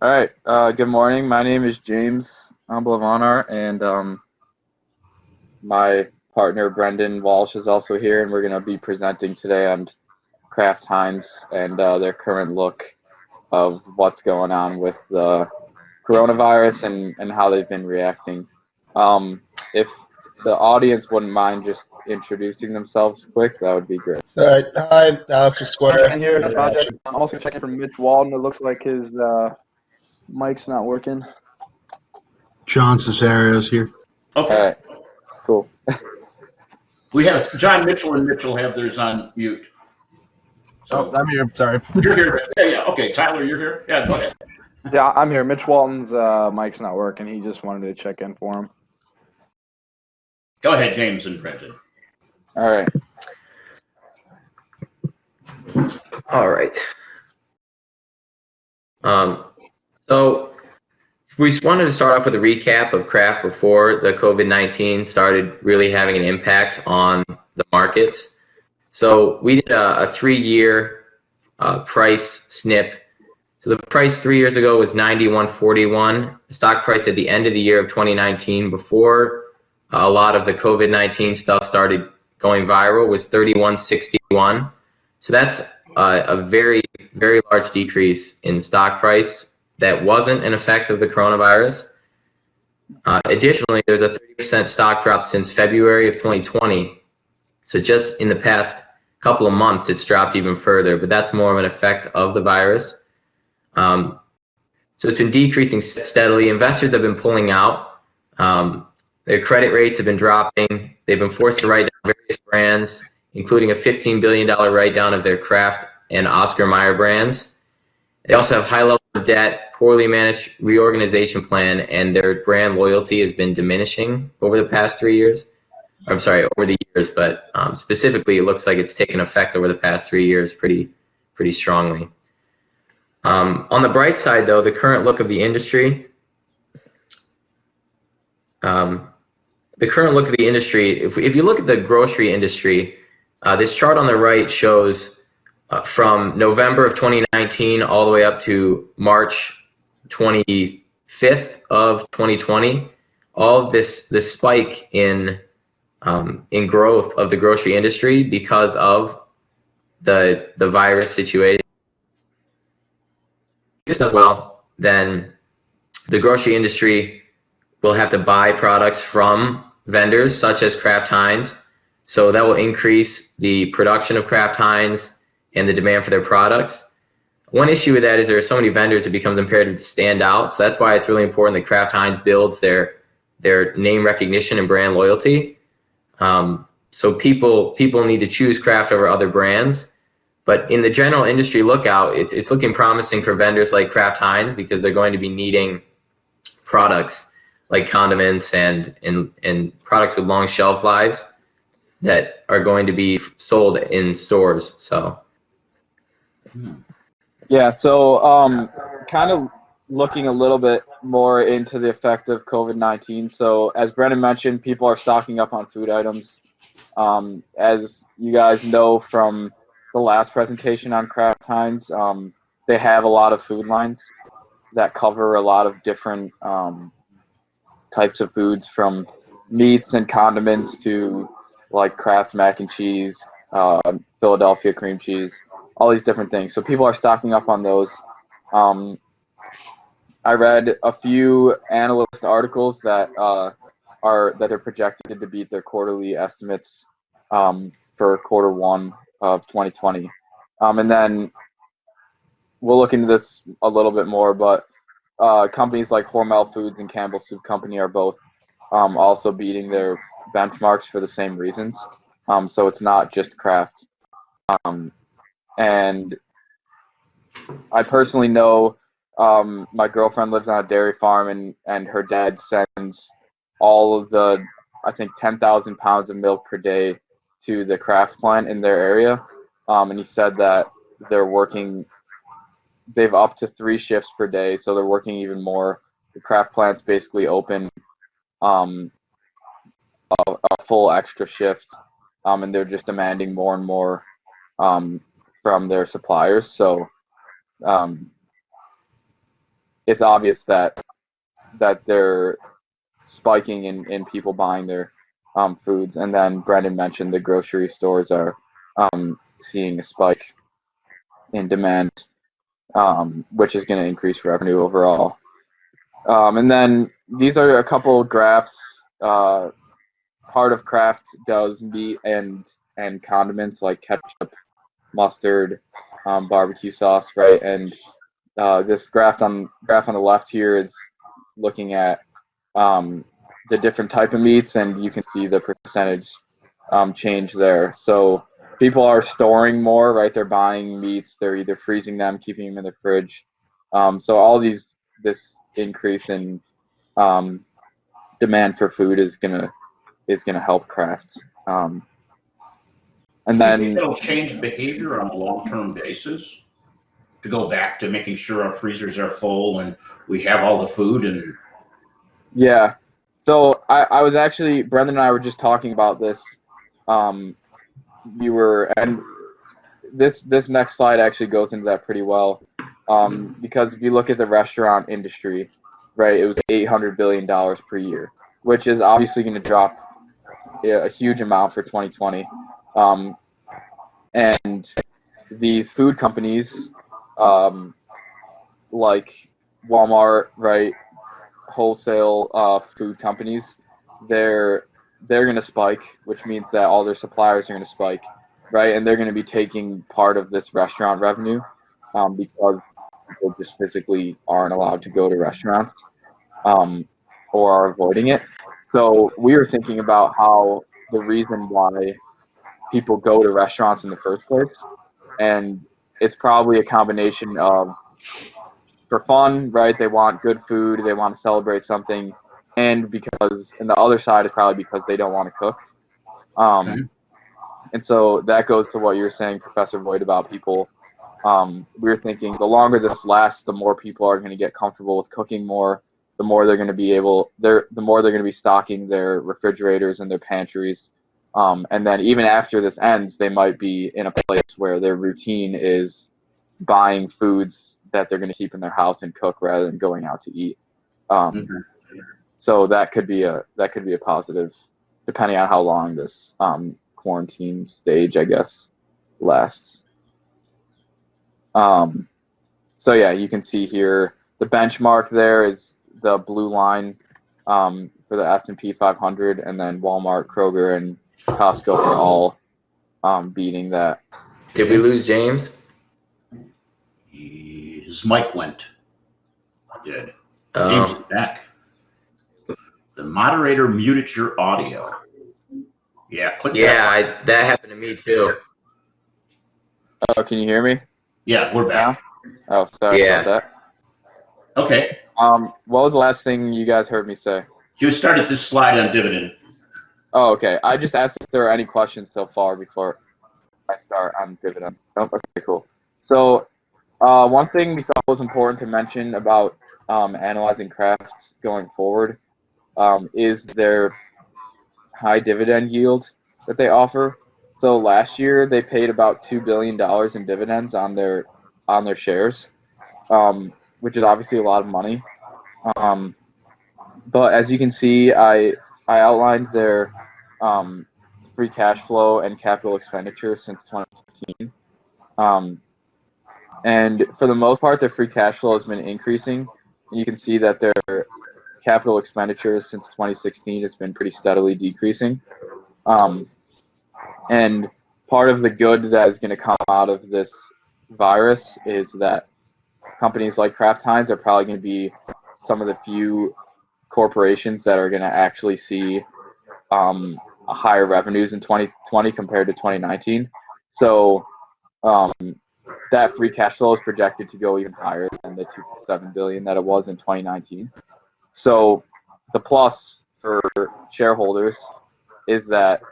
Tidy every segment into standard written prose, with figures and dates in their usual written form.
All right. Good morning. My name is James Blavanar, and my partner Brendan Walsh is also here, and we're going to be presenting today on Kraft Heinz and their current look of what's going on with the coronavirus and how they've been reacting. If the audience wouldn't mind just introducing themselves quick, that would be great. All right. Hi, Alex I'm Square. checking here in the You're project. watching. I'm also checking for Mitch Walton. It looks like his mic's not working. John Cesario's here. All Okay. right. Cool. We have John Mitchell and Mitchell have theirs on mute. Oh, So I'm here. Sorry. you're here. Yeah. Okay. Tyler, you're here. Yeah. Go ahead. Yeah, I'm here. Mitch Walton's mic's not working. He just wanted to check in for him. Go ahead, James and Brendan. All right. All right. So we just wanted to start off with a recap of Kraft before the COVID-19 started really having an impact on the markets. So we did a 3-year price snip. So the price 3 years ago was 91.41. The stock price at the end of the year of 2019, before a lot of the COVID-19 stuff started going viral, was 31.61. So that's a very, very large decrease in stock price that wasn't an effect of the coronavirus. Additionally, there's a 30% stock drop since February of 2020. So just in the past couple of months, it's dropped even further, but that's more of an effect of the virus. So it's been decreasing steadily. Investors have been pulling out. Their credit rates have been dropping. They've been forced to write down various brands, including a $15 billion write-down of their Kraft and Oscar Mayer brands. They also have high levels of debt, poorly managed reorganization plan, and their brand loyalty has been diminishing over the past 3 years. I'm sorry, over the years, but specifically, it looks like it's taken effect over the past 3 years pretty strongly. On the bright side, though, the current look of the industry, if you look at the grocery industry, this chart on the right shows from November of 2019 all the way up to March 25th of 2020, all of this spike in growth of the grocery industry because of the virus situation. This does well, then the grocery industry will have to buy products from vendors such as Kraft Heinz. So that will increase the production of Kraft Heinz and the demand for their products. One issue with that is there are so many vendors, it becomes imperative to stand out. So that's why it's really important that Kraft Heinz builds their name recognition and brand loyalty. So people need to choose Kraft over other brands. But in the general industry lookout, it's looking promising for vendors like Kraft Heinz because they're going to be needing products like condiments and products with long shelf lives that are going to be sold in stores. So Yeah, so kind of looking a little bit more into the effect of COVID-19. So as Brennan mentioned, people are stocking up on food items. As you guys know from the last presentation on Kraft Heinz, they have a lot of food lines that cover a lot of different types of foods, from meats and condiments to like Kraft mac and cheese, Philadelphia cream cheese, all these different things. So people are stocking up on those. I read a few analyst articles that they're projected to beat their quarterly estimates for quarter one of 2020. And then we'll look into this a little bit more, but companies like Hormel Foods and Campbell Soup Company are both also beating their benchmarks for the same reasons. So it's not just Kraft. And I personally know my girlfriend lives on a dairy farm, and her dad sends all of the, I think, 10,000 pounds of milk per day to the Kraft plant in their area. And he said that they've up to 3 shifts per day, so they're working even more. The Kraft plant's basically open um, a full extra shift, and they're just demanding more and more from their suppliers. So um, it's obvious that they're spiking in people buying their foods. And then Brendan mentioned the grocery stores are seeing a spike in demand, which is going to increase revenue overall. And then these are a couple of graphs. Part of Kraft does meat and condiments like ketchup, mustard, barbecue sauce, right? And this graph on the left here is looking at the different type of meats, and you can see the percentage change there. So people are storing more, right? They're buying meats. They're either freezing them, keeping them in the fridge. So all this increase in demand for food is gonna help Kraft. And Do you then think it'll change behavior on a long-term basis to go back to making sure our freezers are full and we have all the food? And yeah, so I was actually, Brendan and I were just talking about this. And this next slide actually goes into that pretty well, because if you look at the restaurant industry, right, it was $800 billion per year, which is obviously going to drop a huge amount for 2020. And these food companies, like Walmart, right, wholesale food companies, they're going to spike, which means that all their suppliers are going to spike, right? And they're going to be taking part of this restaurant revenue, because people just physically aren't allowed to go to restaurants, or are avoiding it. So we were thinking about how the reason why people go to restaurants in the first place, and it's probably a combination of for fun, right? They want good food, they want to celebrate something, and the other side is probably because they don't want to cook. And so that goes to what you were saying, Professor Voigt, about people. We were thinking the longer this lasts, the more people are going to get comfortable with cooking more. The more they're going to be stocking their refrigerators and their pantries. And then even after this ends, they might be in a place where their routine is buying foods that they're going to keep in their house and cook rather than going out to eat. So that could be a positive, depending on how long this quarantine stage, I guess, lasts. So yeah, you can see here the benchmark there is the blue line for the S&P 500, and then Walmart, Kroger, and Costco are all beating that. Did we lose James? his mic went dead. James is back. The moderator muted your audio. Yeah, click that. Yeah, that happened to me too. Oh, can you hear me? Yeah, we're back. Oh, sorry Yeah. about that. Okay. What was the last thing you guys heard me say? You started this slide on dividend. Oh, okay. I just asked if there are any questions so far before I start on dividend. Oh, okay, cool. So one thing we thought was important to mention about analyzing Kraft going forward is their high dividend yield that they offer. So last year they paid about $2 billion in dividends on their shares, which is obviously a lot of money. But as you can see, I outlined their free cash flow and capital expenditures since 2015. And for the most part, their free cash flow has been increasing. And you can see that their capital expenditures since 2016 has been pretty steadily decreasing. And part of the good that is going to come out of this virus is that companies like Kraft Heinz are probably going to be some of the few corporations that are going to actually see higher revenues in 2020 compared to 2019. So that free cash flow is projected to go even higher than the $2.7 billion that it was in 2019. So the plus for shareholders is that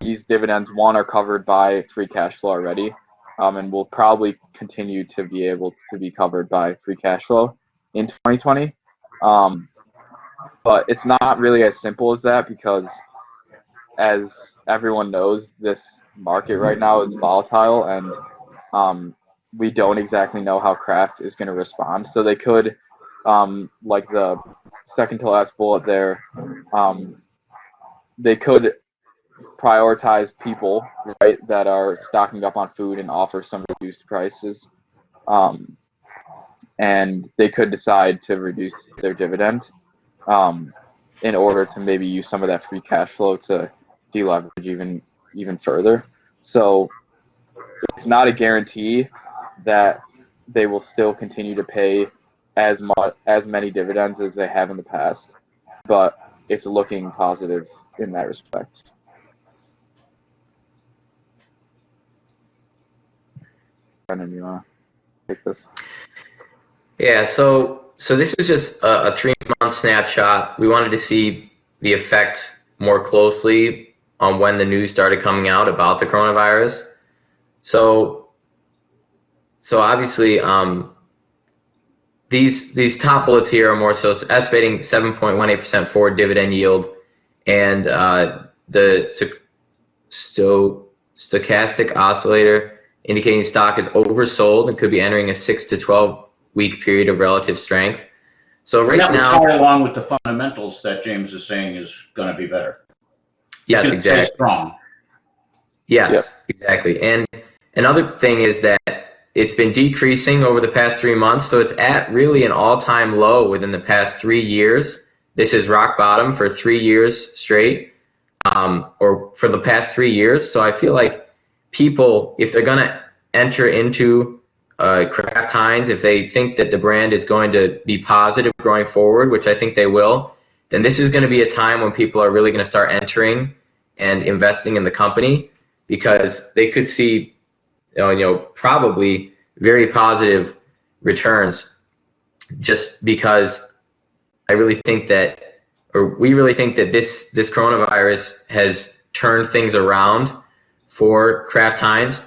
these dividends, one, are covered by free cash flow already, and will probably continue to be able to be covered by free cash flow in 2020. But it's not really as simple as that, because as everyone knows, this market right now is volatile, and we don't exactly know how Kraft is going to respond. So they could like the second to last bullet there, they could prioritize people, right, that are stocking up on food and offer some reduced prices. And they could decide to reduce their dividend in order to maybe use some of that free cash flow to deleverage even further. So it's not a guarantee that they will still continue to pay as many dividends as they have in the past, but it's looking positive in that respect. Brendan, you want to take this? Yeah, so this is just a 3-month snapshot. We wanted to see the effect more closely on when the news started coming out about the coronavirus. So obviously, these top bullets here are more so estimating 7.18% forward dividend yield, and the stochastic oscillator indicating stock is oversold and could be entering a 6 to 12 week period of relative strength. So right that would now, tie along with the fundamentals that James is saying is going to be better. yes, It's exactly. stay strong. Yes, Yep. exactly. And another thing is that it's been decreasing over the past 3 months, so it's at really an all-time low within the past 3 years. This is rock bottom for 3 years straight, or for the past 3 years. So I feel like people, if they're going to enter into Kraft Heinz, if they think that the brand is going to be positive going forward, which I think they will, then this is going to be a time when people are really going to start entering and investing in the company, because they could see, probably very positive returns, just because we really think that this coronavirus has turned things around for Kraft Heinz.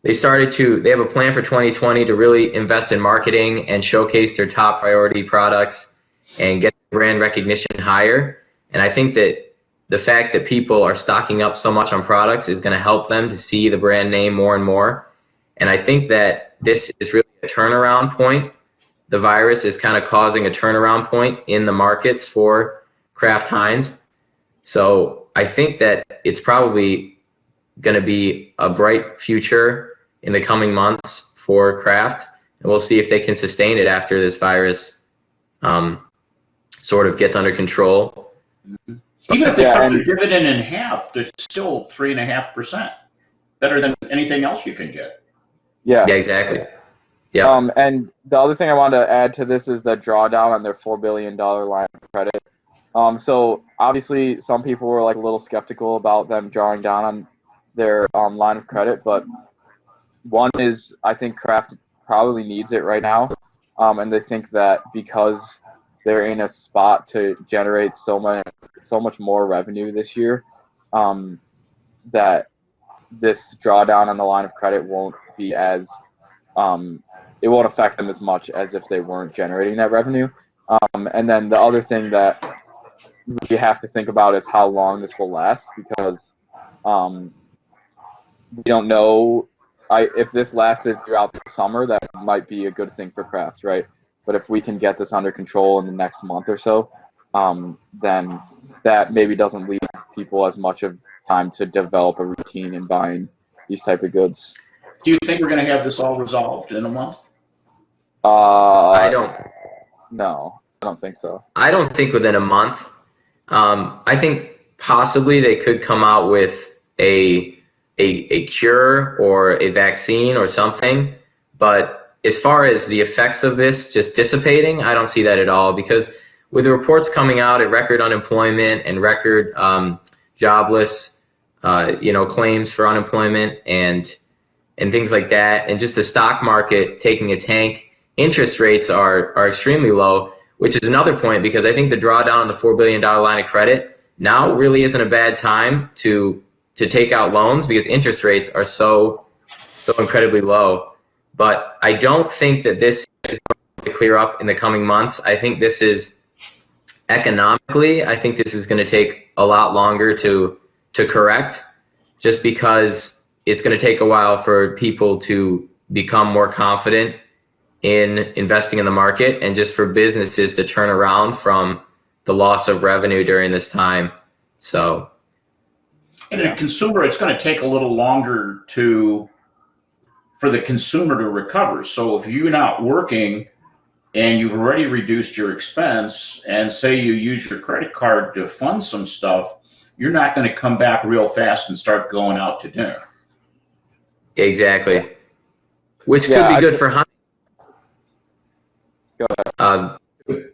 They have a plan for 2020 to really invest in marketing and showcase their top priority products and get brand recognition higher. And I think that the fact that people are stocking up so much on products is going to help them to see the brand name more and more. And I think that this is really a turnaround point. The virus is kind of causing a turnaround point in the markets for Kraft Heinz. So I think that it's probably going to be a bright future in the coming months for Kraft, and we'll see if they can sustain it after this virus sort of gets under control. Even if they cut their dividend in half, it's still 3.5%, better than anything else you can get. Yeah. Yeah, exactly. Yeah. And the other thing I wanted to add to this is the drawdown on their $4 billion line of credit. So obviously some people were like a little skeptical about them drawing down on their line of credit, but one is I think Kraft probably needs it right now, and they think that because they're in a spot to generate so much more revenue this year, that this drawdown on the line of credit won't be as it won't affect them as much as if they weren't generating that revenue. And then the other thing that we have to think about is how long this will last, because we don't know. If this lasted throughout the summer, that might be a good thing for Kraft, right? But if we can get this under control in the next month or so, then that maybe doesn't leave people as much of time to develop a routine in buying these type of goods. Do you think we're going to have this all resolved in a month? I don't. No, I don't think so. I don't think within a month. I think possibly they could come out with a cure or a vaccine or something, but as far as the effects of this just dissipating, I don't see that at all, because with the reports coming out at record unemployment and record jobless claims for unemployment and things like that, and just the stock market taking a tank, interest rates are extremely low, which is another point, because I think the drawdown on the $4 billion line of credit now really isn't a bad time to take out loans, because interest rates are so incredibly low. But I don't think that this is going to clear up in the coming months. I think this is economically, I think this is going to take a lot longer to correct, just because it's going to take a while for people to become more confident in investing in the market and just for businesses to turn around from the loss of revenue during this time. So, and a consumer, it's going to take a little longer for the consumer to recover. So if you're not working and you've already reduced your expense, and say you use your credit card to fund some stuff, you're not going to come back real fast and start going out to dinner. exactly. Which could be good for Heinz. Go ahead.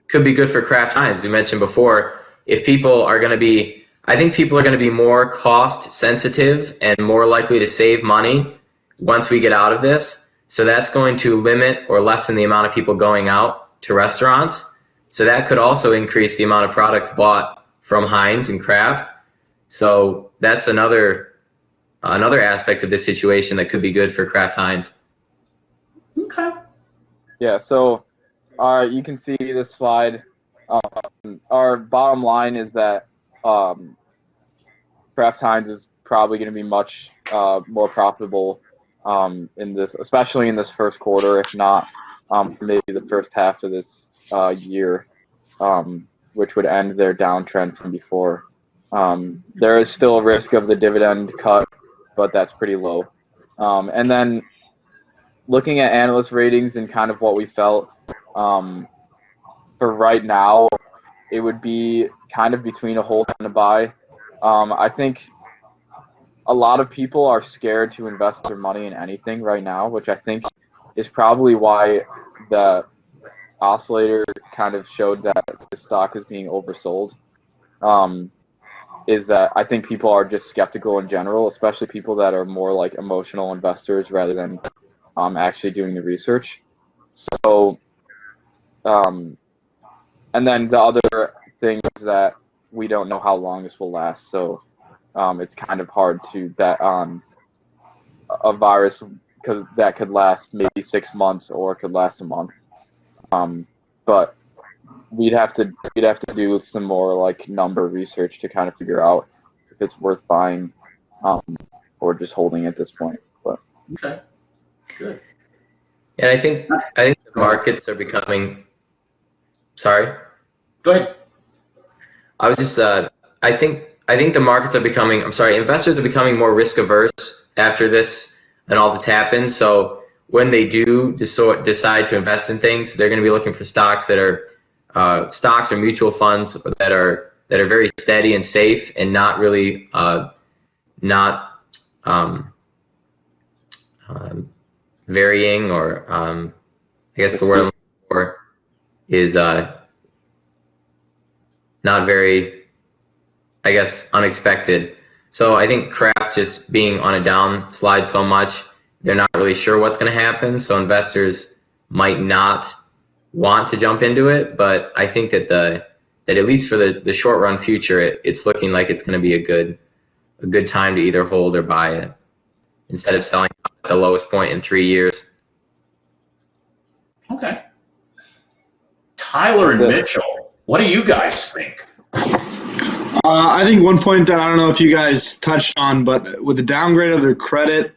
Could be good for Kraft Heinz. You mentioned before, if people are going to be, I think people are going to be more cost sensitive and more likely to save money once we get out of this. So that's going to limit or lessen the amount of people going out to restaurants. So that could also increase the amount of products bought from Heinz and Kraft. So that's another aspect of this situation that could be good for Kraft Heinz. Okay. Yeah, so you can see this slide. Our bottom line is that Kraft Heinz is probably going to be much more profitable in this, especially in this first quarter, if not for maybe the first half of this year, which would end their downtrend from before. There is still a risk of the dividend cut, but that's pretty low. And then looking at analyst ratings and kind of what we felt for right now, it would be kind of between a hold and a buy. I think a lot of people are scared to invest their money in anything right now, which I think is probably why the oscillator kind of showed that the stock is being oversold. Is that I think people are just skeptical in general, especially people that are more like emotional investors rather than actually doing the research. So, and then the other thing is that we don't know how long this will last. So it's kind of hard to bet on a virus because that could last maybe 6 months or it could last a month. But we'd have to do some more like number research to kind of figure out if it's worth buying or just holding at this point. But Okay. Good. And I think the markets are becoming. Sorry. Go ahead. I was just. I think the markets are becoming. I'm sorry. Investors are becoming more risk averse after this and all that's happened. So when they do decide to invest in things, they're going to be looking for stocks that are stocks or mutual funds that are very steady and safe and not really varying, or I guess the word I'm looking for is not very, I guess, unexpected. So I think Kraft just being on a down slide so much, they're not really sure what's going to happen. So investors might not want to jump into it, but I think that at least for the short run future, it's looking like it's going to be a good time to either hold or buy it instead of selling at the lowest point in 3 years. Okay. Tyler and Mitchell, what do you guys think? I think one point that I don't know if you guys touched on, but with the downgrade of their credit,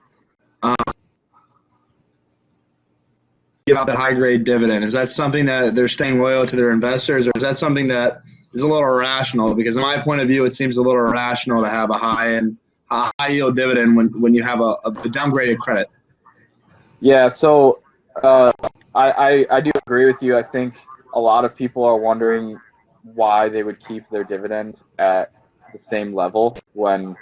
give out that high grade dividend. Is that something that they're staying loyal to their investors, or is that something that is a little irrational? Because in my point of view, it seems a little irrational to have a high yield dividend when you have a downgraded credit. yeah, so I do agree with you. I think a lot of people are wondering why they would keep their dividend at the same level when,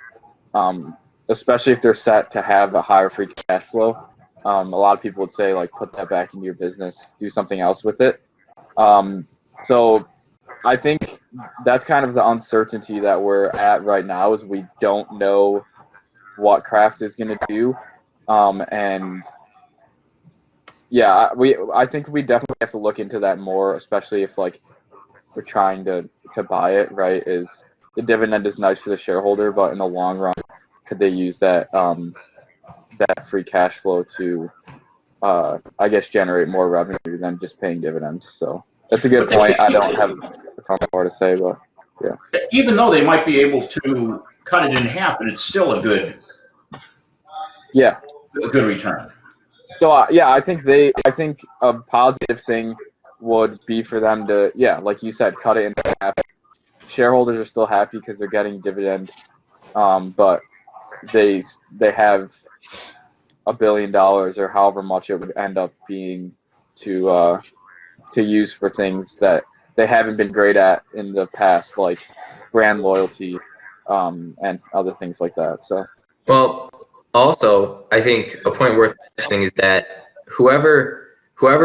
especially if they're set to have a higher free cash flow. A lot of people would say, like, put that back into your business, do something else with it. So I think that's kind of the uncertainty that we're at right now, is we don't know what Kraft is going to do. And yeah, I think we definitely have to look into that more, especially if like we're trying to buy it, right? Is the dividend is nice for the shareholder, but in the long run, could they use that that free cash flow to I guess generate more revenue than just paying dividends? So that's a good point. I don't have a ton more to say, but yeah. Even though they might be able to cut it in half, and it's still a good return. So yeah, I think a positive thing would be for them to, yeah, like you said, cut it in half. Shareholders are still happy because they're getting dividend, but they have $1 billion or however much it would end up being to use for things that they haven't been great at in the past, like brand loyalty, and other things like that. So. Well, also, I think a point worth mentioning is that whoever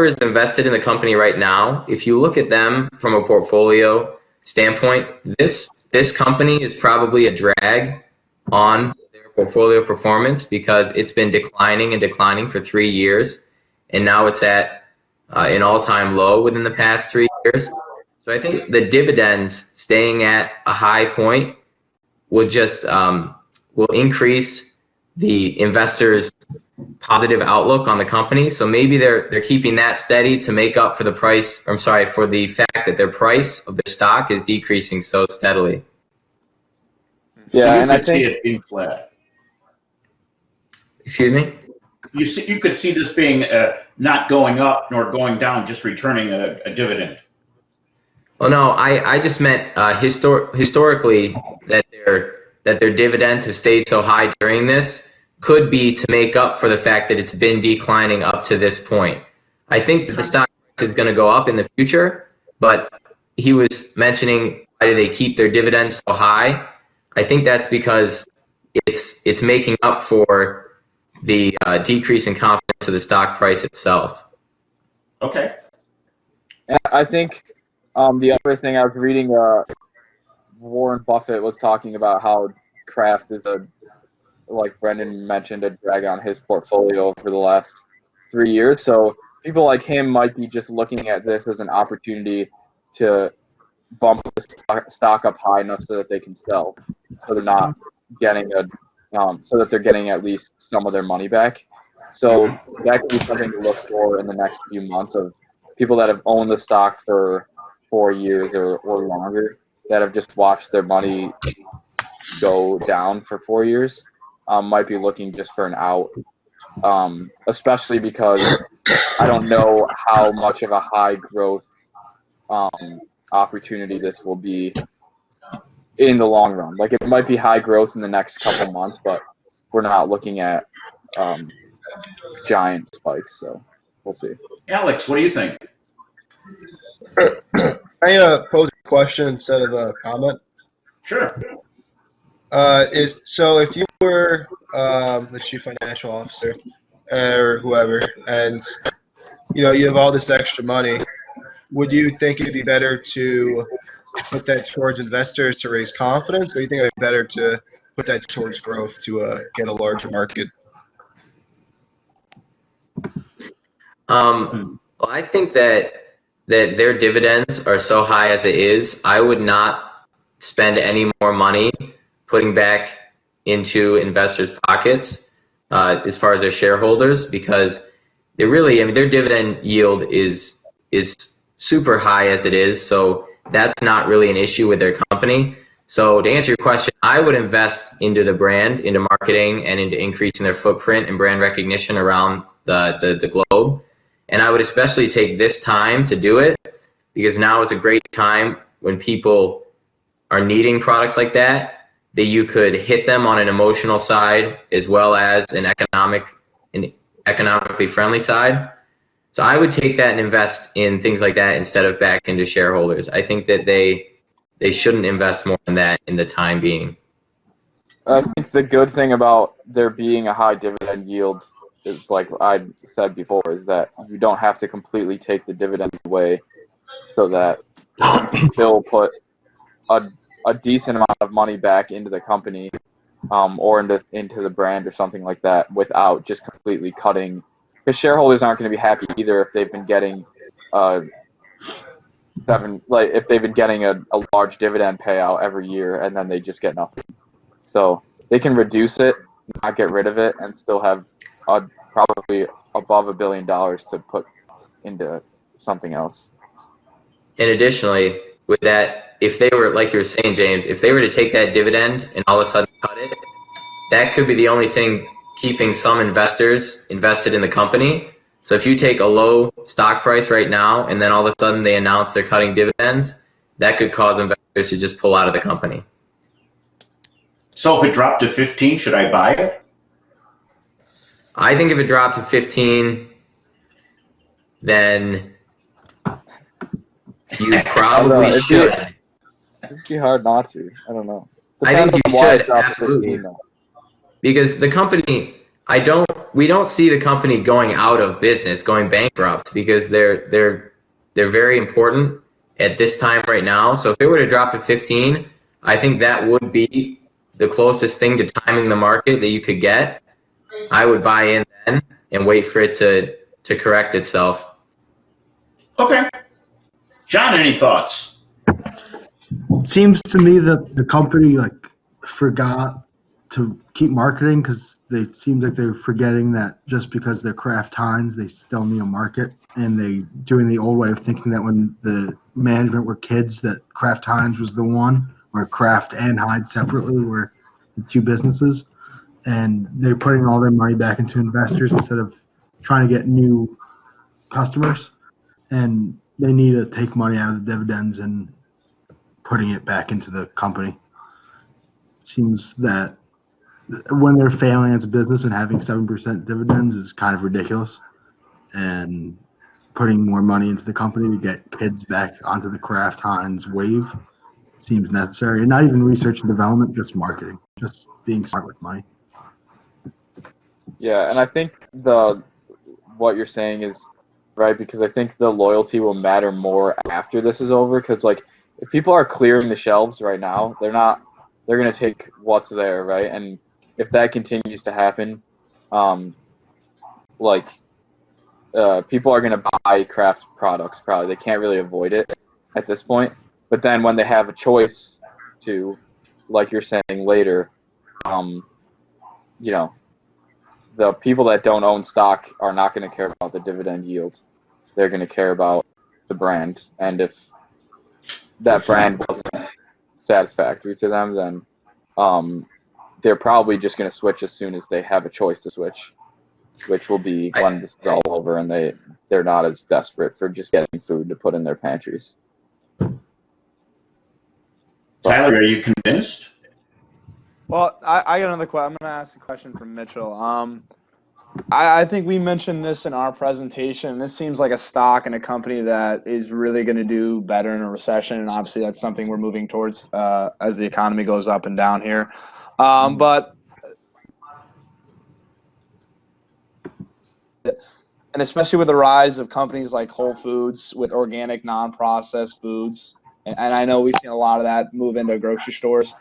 is invested in the company right now, if you look at them from a portfolio standpoint, this company is probably a drag on their portfolio performance because it's been declining and declining for 3 years, and now it's at an all-time low within the past 3 years. So I think the dividends staying at a high point will just will increase the investors' positive outlook on the company. So maybe they're keeping that steady to make up for the price. I'm sorry, for the fact that their price of their stock is decreasing so steadily. Yeah, so you and could I think see it being flat. Excuse me? You could see this being not going up nor going down, just returning a dividend. Oh no, I just meant historically that their dividends have stayed so high during this could be to make up for the fact that it's been declining up to this point. I think that the stock price is going to go up in the future, but he was mentioning why do they keep their dividends so high? I think that's because it's making up for the decrease in confidence of the stock price itself. Okay. And I think the other thing I was reading, Warren Buffett was talking about how Kraft is like Brendan mentioned, a drag on his portfolio over the last 3 years. So people like him might be just looking at this as an opportunity to bump the stock up high enough so that they can sell, so they're not getting so that they're getting at least some of their money back. So that could be something to look for in the next few months of people that have owned the stock for 4 years or longer that have just watched their money go down for 4 years, might be looking just for an out, especially because I don't know how much of a high growth opportunity this will be in the long run. Like it might be high growth in the next couple months, but we're not looking at giant spikes. So we'll see. Alex, what do you think? I pose a question instead of a comment. Sure. So if you were the chief financial officer or whoever, and you have all this extra money, would you think it'd be better to put that towards investors to raise confidence, or you think it'd be better to put that towards growth to get a larger market? Well, I think that their dividends are so high as it is. I would not spend any more money putting back into investors' pockets as far as their shareholders, because they really, I mean, their dividend yield is super high as it is. So that's not really an issue with their company. So to answer your question, I would invest into the brand, into marketing, and into increasing their footprint and brand recognition around the globe. And I would especially take this time to do it because now is a great time when people are needing products like that you could hit them on an emotional side as well as an economically friendly side. So I would take that and invest in things like that instead of back into shareholders. I think that they shouldn't invest more in that in the time being. I think the good thing about there being a high dividend yield is, like I said before, is that you don't have to completely take the dividend away, so that you can still put a decent amount of money back into the company, or into the brand or something like that, without just completely cutting. Because shareholders aren't going to be happy either if they've been getting if they've been getting a large dividend payout every year and then they just get nothing. So they can reduce it, not get rid of it, and still have probably above $1 billion to put into something else. And additionally, with that, if they were, like you were saying, James, if they were to take that dividend and all of a sudden cut it, that could be the only thing keeping some investors invested in the company. So if you take a low stock price right now and then all of a sudden they announce they're cutting dividends, that could cause investors to just pull out of the company. So if it dropped to 15, should I buy it? I think if it dropped to 15, then you probably should. It'd be hard not to. I don't know. I think you Depends on why it should, dropped to absolutely. 15, though. Because the company, we don't see the company going out of business, going bankrupt, because they're very important at this time right now. So if it were to drop to 15, I think that would be the closest thing to timing the market that you could get. I would buy in then and wait for it to correct itself. Okay. John, any thoughts? It seems to me that the company forgot to keep marketing because they seem like they're forgetting that just because they're Kraft Heinz, they still need a market, and they doing the old way of thinking that when the management were kids that Kraft Heinz was the one, or Kraft and Heinz separately were the two businesses, and they're putting all their money back into investors instead of trying to get new customers, and they need to take money out of the dividends and putting it back into the company. It seems that when they're failing as a business and having 7% dividends is kind of ridiculous, and putting more money into the company to get kids back onto the Kraft Heinz wave seems necessary. And not even research and development, just marketing, just being smart with money. Yeah, and I think what you're saying is right, because I think the loyalty will matter more after this is over, because if people are clearing the shelves right now, they're going to take what's there, right? And if that continues to happen, people are going to buy Kraft products probably. They can't really avoid it at this point. But then when they have a choice to, like you're saying later, the people that don't own stock are not going to care about the dividend yield. They're going to care about the brand. And if that brand wasn't satisfactory to them, then they're probably just going to switch as soon as they have a choice to switch, which will be when this is all over and they're not as desperate for just getting food to put in their pantries. Tyler, are you convinced? Well, I got another question. I'm going to ask a question from Mitchell. I think we mentioned this in our presentation. This seems like a stock and a company that is really going to do better in a recession, and obviously that's something we're moving towards as the economy goes up and down here. And especially with the rise of companies like Whole Foods with organic, non-processed foods, and I know we've seen a lot of that move into grocery stores.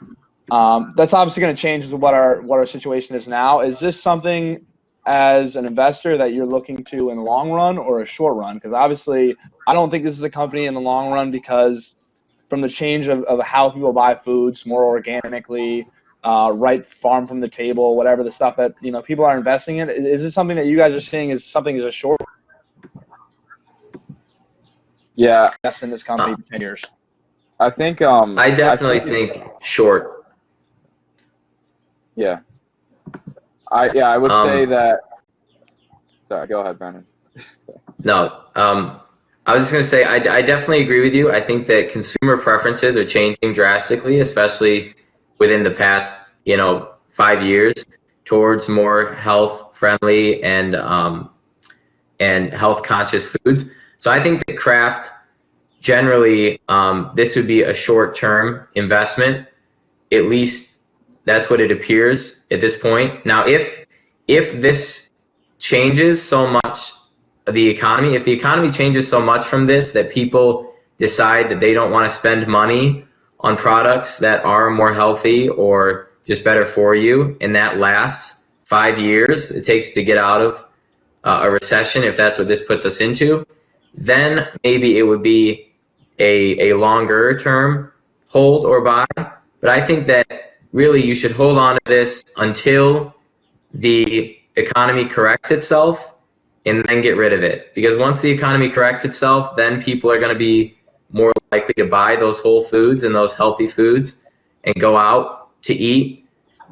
That's obviously going to change what our situation is now. Is this something as an investor that you're looking to in the long run or a short run? Because obviously I don't think this is a company in the long run, because from the change of how people buy foods more organically, right farm from the table, whatever the stuff that people are investing in, is this something that you guys are seeing as something as a short? Yeah. Yes, in this company for 10 years. I think I definitely think short. Yeah. I would say that. Sorry, go ahead, Brandon. No, I was just going to say I definitely agree with you. I think that consumer preferences are changing drastically, especially within the past 5 years, towards more health friendly and health conscious foods. So I think that Kraft generally this would be a short term investment. At least that's what it appears at this point. Now, if this changes so much, if the economy changes so much from this that people decide that they don't want to spend money on products that are more healthy or just better for you, and that lasts 5 years it takes to get out of a recession, if that's what this puts us into, then maybe it would be a longer term hold or buy. But I think that really you should hold on to this until the economy corrects itself and then get rid of it. Because once the economy corrects itself, then people are going to be more likely to buy those whole foods and those healthy foods and go out to eat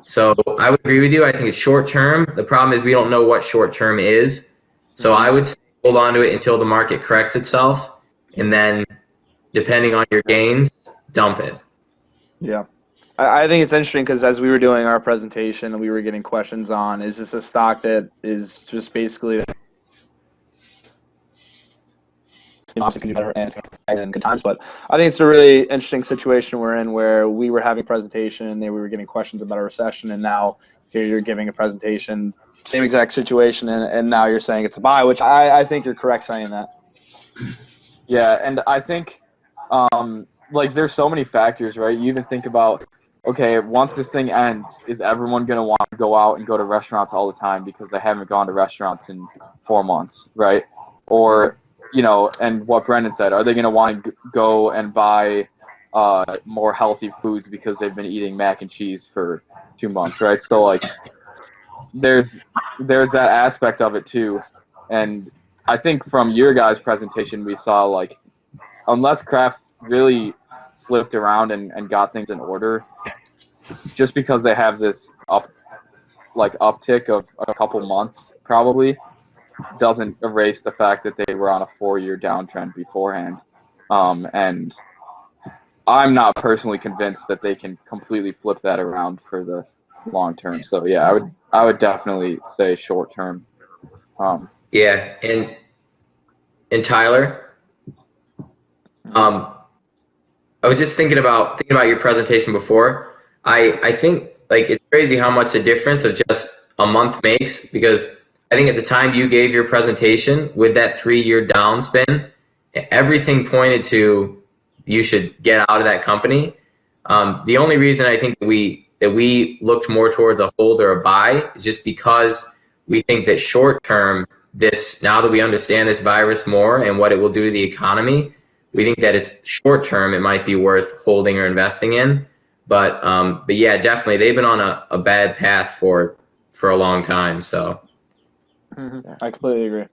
So I would agree with you. I think it's short term. The problem is we don't know what short term is. So I would say hold on to it until the market corrects itself, and then depending on your gains, dump it. Yeah. I think it's interesting because as we were doing our presentation, we were getting questions on, is this a stock that is just basically obviously can do better and it's going to in good times, but I think it's a really interesting situation we're in where we were having a presentation and we were getting questions about a recession, and now here you're giving a presentation, same exact situation, and now you're saying it's a buy, which I think you're correct saying that. Yeah, and I think like there's so many factors, right? You even think about, okay, once this thing ends, is everyone going to want to go out and go to restaurants all the time because they haven't gone to restaurants in 4 months, right? Or, you know, and what Brendan said, are they going to want to go and buy more healthy foods because they've been eating mac and cheese for 2 months, right? So, like, there's that aspect of it, too. And I think from your guys' presentation, we saw, like, unless Kraft really flipped around and got things in order, just because they have this uptick of a couple months probably doesn't erase the fact that they were on a 4-year downtrend beforehand. And I'm not personally convinced that they can completely flip that around for the long term. So yeah, I would definitely say short term. Yeah, and Tyler, I was just thinking about your presentation before. I think like it's crazy how much a difference of just a month makes, because I think at the time you gave your presentation with that 3-year downspin, everything pointed to you should get out of that company. The only reason I think that we looked more towards a hold or a buy is just because we think that short term, now that we understand this virus more and what it will do to the economy, we think that it's short term, it might be worth holding or investing in. But yeah, definitely they've been on a bad path for a long time. So I completely agree.